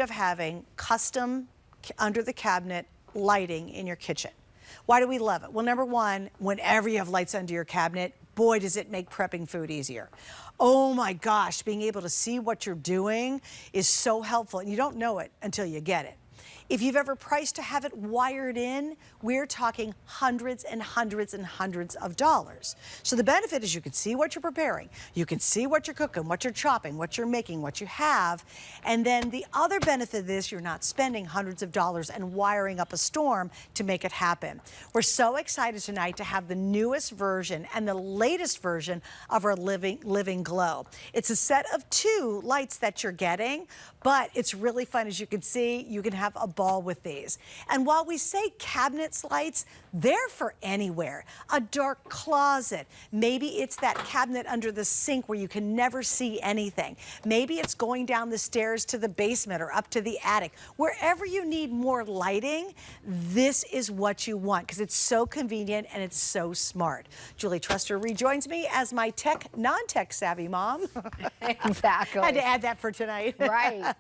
of having custom under the cabinet lighting in your kitchen. Why do we love it? Well, number one, whenever you have lights under your cabinet, boy, does it make prepping food easier. Oh my gosh, being able to see what you're doing is so helpful, and you don't know it until you get it. If you've ever priced to have it wired in, we're talking hundreds and hundreds and hundreds of dollars. So the benefit is you can see what you're preparing, you can see what you're cooking, what you're chopping, what you're making, what you have, and then the other benefit of this, you're not spending hundreds of dollars and wiring up a storm to make it happen. We're so excited tonight to have the newest version and the latest version of our Living Glow. It's a set of 2 lights that you're getting, but it's really fun. As you can see, you can have a ball with these. And while we say cabinets lights, they're for anywhere. A dark closet. Maybe it's that cabinet under the sink where you can never see anything. Maybe it's going down the stairs to the basement or up to the attic. Wherever you need more lighting, this is what you want because it's so convenient and it's so smart. Julie Truster rejoins me as my non-tech savvy mom. Exactly. Had to add that for tonight. Right.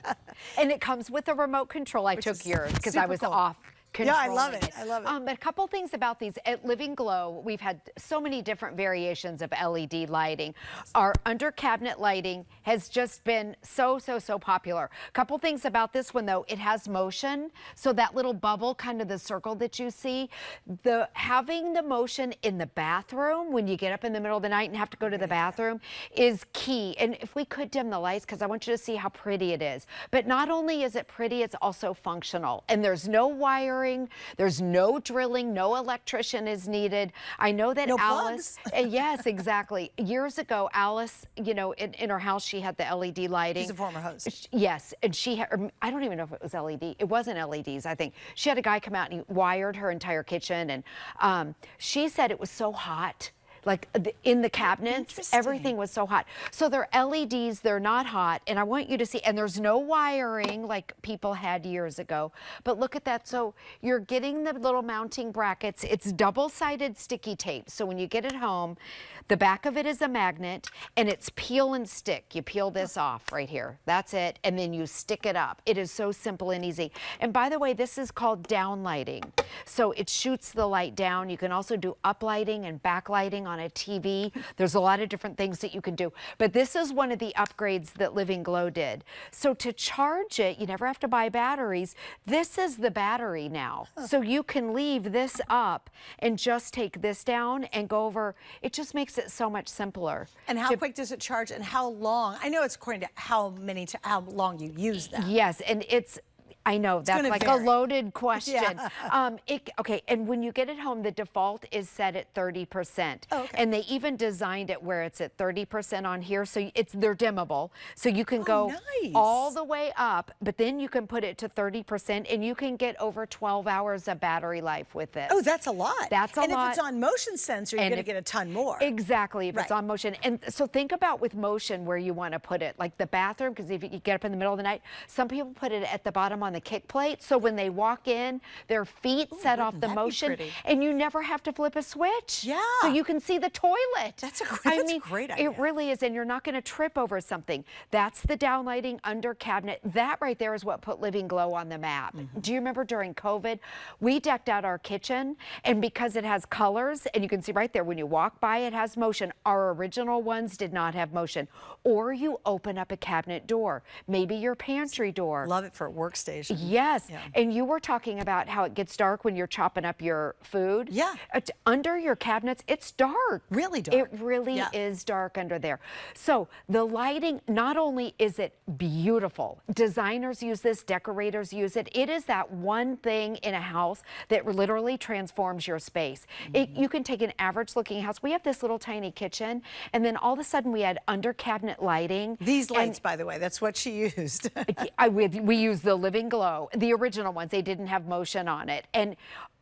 And it comes with a remote control. I took yours because I was off. Yeah, I love it. I love it. But a couple things about these. At Living Glow, we've had so many different variations of LED lighting. Our under cabinet lighting has just been so popular. A couple things about this one though, it has motion. So that little bubble, kind of the circle that you see, having the motion in the bathroom when you get up in the middle of the night and have to go to the bathroom is key. And if we could dim the lights, because I want you to see how pretty it is. But not only is it pretty, it's also functional. And there's no wiring. There's no drilling, no electrician is needed. I know that Alice, yes, exactly. Years ago, Alice, you know, in her house, she had the LED lighting. She's a former host. Yes, and she had, I don't even know if it was LED. It wasn't LEDs, I think. She had a guy come out and he wired her entire kitchen, and she said it was so hot. Like in the cabinets, everything was so hot. So they're LEDs, they're not hot, and I want you to see, and there's no wiring like people had years ago, but look at that. So you're getting the little mounting brackets. It's double-sided sticky tape. So when you get it home, the back of it is a magnet, and it's peel and stick. You peel this off right here. That's it, and then you stick it up. It is so simple and easy. And by the way, this is called down lighting. So it shoots the light down. You can also do up lighting and backlighting on a TV. There's a lot of different things that you can do. But this is one of the upgrades that Living Glow did. So to charge it, you never have to buy batteries. This is the battery now. So you can leave this up and just take this down and go over. It just makes it so much simpler. And how quick does it charge and how long? I know it's according to how long you use that. Yes, and I know that's like a loaded question. Yeah. Okay, and when you get it home, the default is set at 30%. Oh, okay. And they even designed it where it's at 30% on here, so they're dimmable. So you can go all the way up, but then you can put it to 30%, and you can get over 12 hours of battery life with this. Oh, that's a lot. That's a lot. And if it's on motion sensor, you're going to get a ton more. Exactly, if it's on motion. And so think about with motion where you want to put it, like the bathroom, because if you get up in the middle of the night, some people put it at the bottom on the kick plate, so when they walk in, their feet set off the motion, and you never have to flip a switch. Yeah. So you can see the toilet. That's a great idea. It really is, and you're not going to trip over something. That's the downlighting under cabinet. That right there is what put Living Glow on the map. Do you remember during COVID, we decked out our kitchen, and because it has colors, and you can see right there, when you walk by, it has motion. Our original ones did not have motion. Or you open up a cabinet door, maybe your pantry door. Love it for a workstation. Yes, and you were talking about how it gets dark when you're chopping up your food. Yeah. Under your cabinets, it's dark. Really dark. It really is dark under there. So the lighting, not only is it beautiful, designers use this, decorators use it. It is that one thing in a house that literally transforms your space. You can take an average looking house. We have this little tiny kitchen, and then all of a sudden we had under cabinet lighting. These lights, by the way, that's what she used. We use the Living Glow, the original ones. They didn't have motion on it. And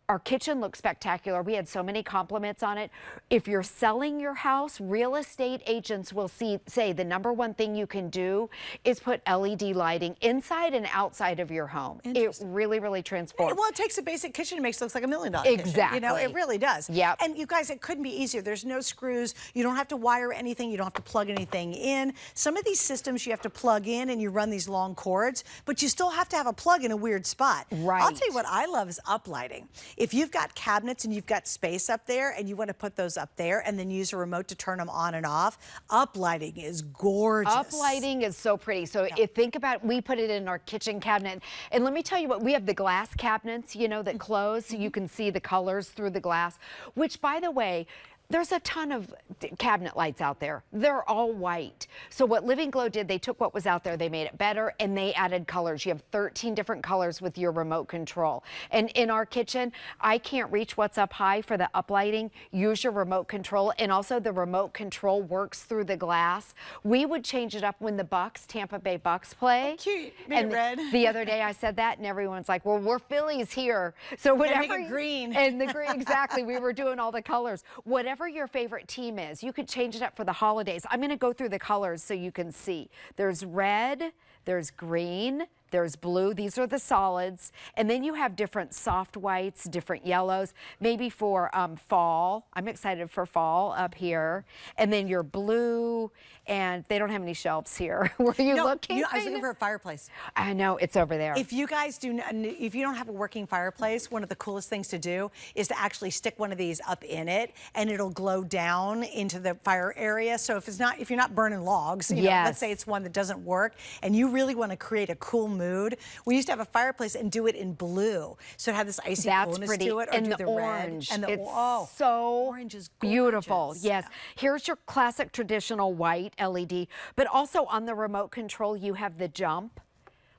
Our kitchen looks spectacular. We had so many compliments on it. If you're selling your house, real estate agents will say the #1 thing you can do is put LED lighting inside and outside of your home. It really, really transforms. Well, it takes a basic kitchen and makes it look like $1 million Exactly. kitchen. You know, it really does. Yep. And you guys, it couldn't be easier. There's no screws. You don't have to wire anything. You don't have to plug anything in. Some of these systems you have to plug in and you run these long cords, but you still have to have a plug in a weird spot. Right. I'll tell you what I love is uplighting. If you've got cabinets and you've got space up there and you want to put those up there and then use a remote to turn them on and off, uplighting is gorgeous. Uplighting is so pretty. So think about, we put it in our kitchen cabinet. And let me tell you what, we have the glass cabinets, you know, that close so you can see the colors through the glass, which, by the way, there's a ton of cabinet lights out there. They're all white. So what Living Glow did, they took what was out there, they made it better, and they added colors. You have 13 different colors with your remote control. And in our kitchen, I can't reach what's up high for the uplighting. Use your remote control. And also the remote control works through the glass. We would change it up when the Bucks, Tampa Bay Bucks play. Oh, cute. Made And it red. the other day I said that and everyone's like, well, we're Phillies here. So whatever. Make it green. And the green, exactly. We were doing all the colors. Whatever your favorite team is, you could change it up for the holidays. I'm going to go through the colors so you can see. There's red, there's green, there's blue. These are the solids. And then you have different soft whites, different yellows, maybe for fall. I'm excited for fall up here. And then your blue, and they don't have any shelves here. Were you looking? I was looking for a fireplace. I know, it's over there. If you guys if you don't have a working fireplace, one of the coolest things to do is to actually stick one of these up in it, and it'll glow down into the fire area. So if you're not burning logs, you know, let's say it's one that doesn't work, and you really want to create a cool mood. We used to have a fireplace and do it in blue, so it had this icy coolness to it. Or and do the orange. Red. And It's so orange is beautiful. gorgeous. Yes. Here's your classic traditional white LED, but also on the remote control you have the jump.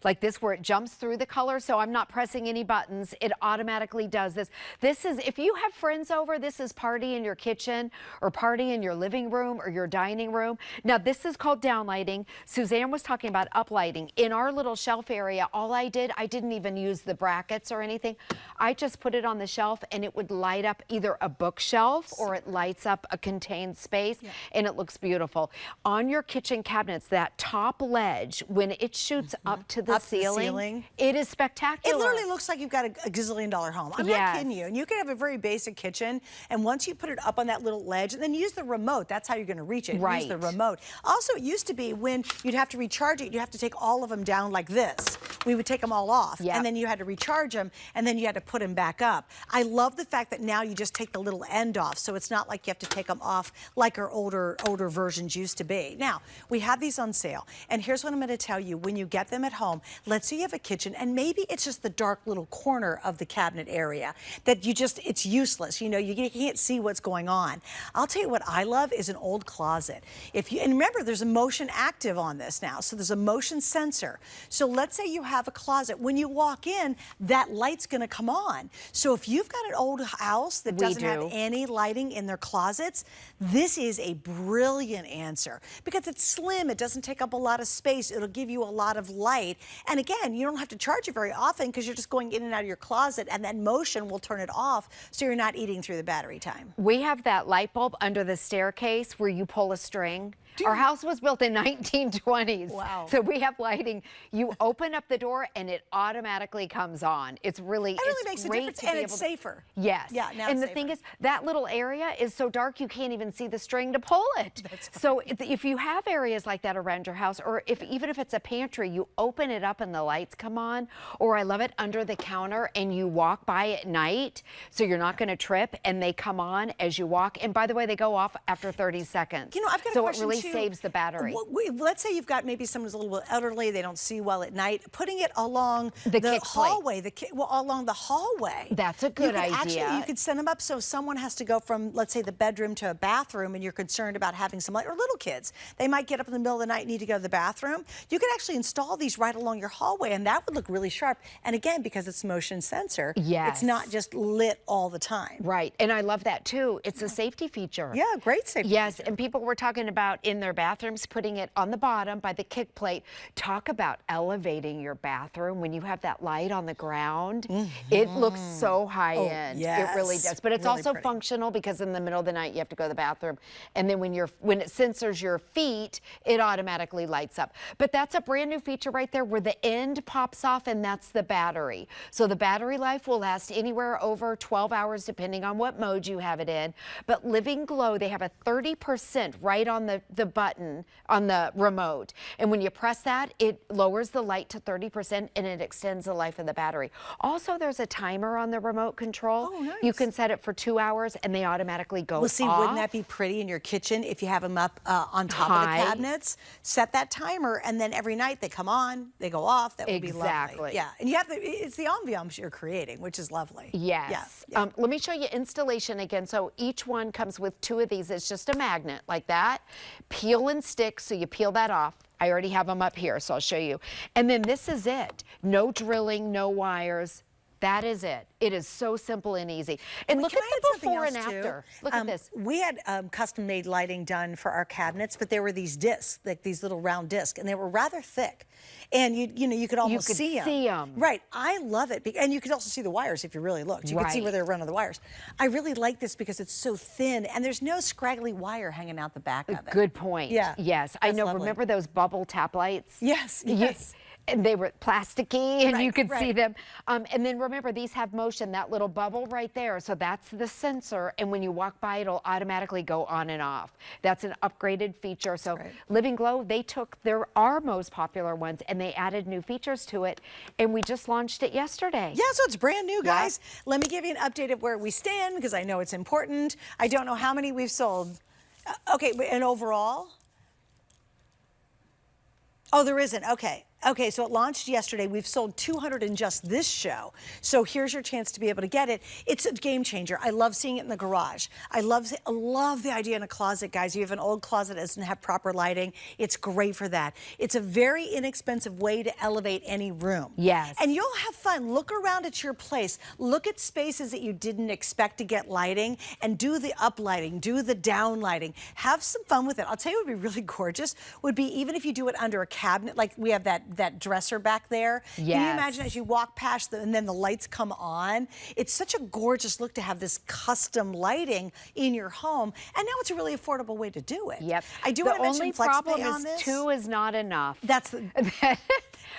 Like this, where it jumps through the color, so I'm not pressing any buttons. It automatically does this. This is, if you have friends over, this is party in your kitchen or party in your living room or your dining room. Now, this is called downlighting. Suzanne was talking about uplighting. In our little shelf area, all I didn't even use the brackets or anything. I just put it on the shelf and it would light up either a bookshelf or it lights up a contained space, and it looks beautiful. On your kitchen cabinets, that top ledge, when it shoots up to the ceiling, it is spectacular. It literally looks like you've got a gazillion-dollar home. I'm not kidding you. And you can have a very basic kitchen, and once you put it up on that little ledge, and then use the remote, that's how you're going to reach it. Right. Use the remote. Also, it used to be when you'd have to recharge it, you have to take all of them down like this. We would take them all off, and then you had to recharge them, and then you had to put them back up. I love the fact that now you just take the little end off, so it's not like you have to take them off like our older versions used to be. Now, we have these on sale, and here's what I'm going to tell you. When you get them at home, let's say you have a kitchen and maybe it's just the dark little corner of the cabinet area that it's useless. You know, you can't see what's going on. I'll tell you what I love is an old closet. And remember, there's a motion active on this now, so there's a motion sensor. So let's say you have a closet. When you walk in, that light's going to come on. So if you've got an old house that doesn't have any lighting in their closets, this is a brilliant answer because it's slim. It doesn't take up a lot of space. It'll give you a lot of light. And again, you don't have to charge it very often because you're just going in and out of your closet, and that motion will turn it off so you're not eating through the battery time. We have that light bulb under the staircase where you pull a string. Our house was built in 1920s. Wow. So we have lighting. You open up the door and it automatically comes on. It's really, it really makes a difference, and it's safer. Yes. Yeah, now and it's the safer. thing is, that little area is so dark you can't even see the string to pull it. So if you have areas like that around your house, or even if it's a pantry, you open it up and the lights come on, or I love it under the counter and you walk by at night so you're not going to trip, and they come on as you walk. And by the way, they go off after 30 seconds. You know, I've got so a question it really too. saves the battery. Let's say you've got maybe someone who's a little bit elderly, they don't see well at night, putting it along the hallway, along the hallway. That's a good idea. Actually, you could set them up so if someone has to go from, let's say, the bedroom to a bathroom, and you're concerned about having some light, or little kids, they might get up in the middle of the night and need to go to the bathroom. You could actually install these right along your hallway, and that would look really sharp. And again, because it's motion sensor, it's not just lit all the time. Right, and I love that too. It's a safety feature. Yeah, great safety Yes, feature. and people were talking about in in their bathrooms, putting it on the bottom by the kick plate. Talk about elevating your bathroom when you have that light on the ground. It looks so high end. It really yes. does. But it's Really also pretty. functional because in the middle of the night you have to go to the bathroom, and then when it sensors your feet, it automatically lights up. But that's a brand new feature right there where the end pops off, and that's the battery. So the battery life will last anywhere over 12 hours depending on what mode you have it in. But Living Glow, they have a 30% right on the button on the remote. And when you press that, it lowers the light to 30% and it extends the life of the battery. Also, there's a timer on the remote control. Oh, nice. You can set it for 2 hours and they automatically go Well, see, off. wouldn't that be pretty in your kitchen if you have them up on top of the High. cabinets? Set that timer, and then every night they come on, they go off. That would be lovely. Exactly. Yeah, and you have it's the ambiance you're creating, which is lovely. Yes. Yeah. Let me show you installation again. So each one comes with 2 of these. It's just a magnet like that. Peel and stick, so you peel that off. I already have them up here, so I'll show you. And then this is it. No drilling, no wires. That is it. It is so simple and easy. And look at Can I add the something before else, and too? after. Look at this. We had custom-made lighting done for our cabinets, but there were these discs, like these little round discs, and they were rather thick. And you could almost could see see 'em. Right. I love it. And you could also see the wires if you really looked. You could see where they're running the wires. I really like this because it's so thin, and there's no scraggly wire hanging out the back of it. Good point. Yeah. Yes. I That's know. lovely. Remember those bubble tap lights? Yes, You- yes. and they were plasticky and you Right, could see right. them. And then remember, these have motion, that little bubble right there. So that's the sensor. And when you walk by, it'll automatically go on and off. That's an upgraded feature. So great. Living Glow, they took our most popular ones and they added new features to it. And we just launched it yesterday. Yeah, so it's brand new, Yeah. guys. Let me give you an update of where we stand because I know it's important. I don't know how many we've sold. Okay, and overall? Oh, there isn't. Okay. Okay, so it launched yesterday. We've sold 200 in just this show. So here's your chance to be able to get it. It's a game changer. I love seeing it in the garage. I love the idea in a closet, guys. You have an old closet that doesn't have proper lighting. It's great for that. It's a very inexpensive way to elevate any room. Yes. And you'll have fun. Look around at your place. Look at spaces that you didn't expect to get lighting and do the up lighting, do the down lighting. Have some fun with it. I'll tell you what would be really gorgeous would be even if you do it under a cabinet, like we have that dresser back there. Can you Yes. imagine as you walk past and then the lights come on? It's such a gorgeous look to have this custom lighting in your home. And now it's a really affordable way to do it. Yep. I do want to mention The only problem FlexPay on is this. 2 is not enough. That's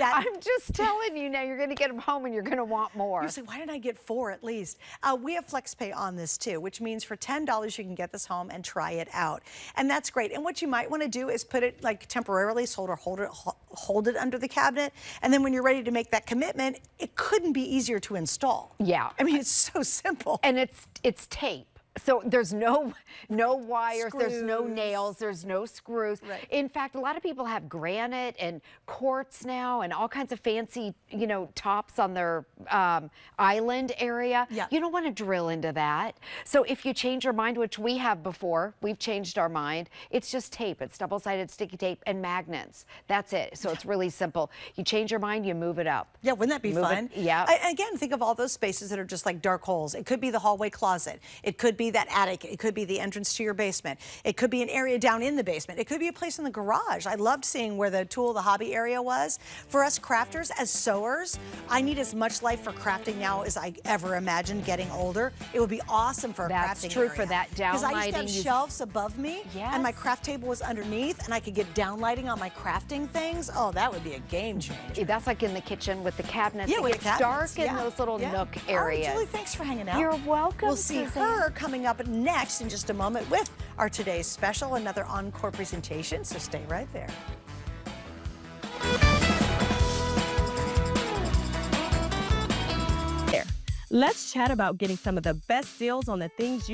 I'm just telling you now, you're going to get them home and you're going to want more. You say, why didn't I get 4 at least? We have FlexPay on this too, which means for $10 you can get this home and try it out. And that's great. And what you might want to do is put it like temporarily, hold it under the cabinet. And then when you're ready to make that commitment, it couldn't be easier to install. Yeah. I mean, it's so simple. And it's tape. So there's no wires, there's no Screws. nails, there's no screws. Right. In fact, a lot of people have granite and quartz now and all kinds of fancy, tops on their island area. Yeah. You don't want to drill into that. So if you change your mind, which we have before, we've changed our mind, it's just tape. It's double-sided sticky tape and magnets. That's it. So it's really simple. You change your mind, you move it up. Yeah, wouldn't that be Move it- fun? yeah. Again, think of all those spaces that are just like dark holes. It could be the hallway closet. It could be that attic. It could be the entrance to your basement. It could be an area down in the basement. It could be a place in the garage. I loved seeing where the tool, the hobby area was. For us crafters, as sewers, I need as much life for crafting now as I ever imagined getting older. It would be awesome for a That's crafting true area. for that Because I used to have downlighting. shelves above me, and my Yes. craft table was underneath, and I could get downlighting on my crafting things. Oh, that would be a game changer. That's like in the kitchen with the cabinets. Yeah, It with gets the cabinets. dark in those little nook areas. All right, Julie, thanks for hanging out. You're welcome, We'll see Suzanne. her coming up next in just a moment with our today's special, another encore presentation, so stay right there. Let's chat about getting some of the best deals on the things you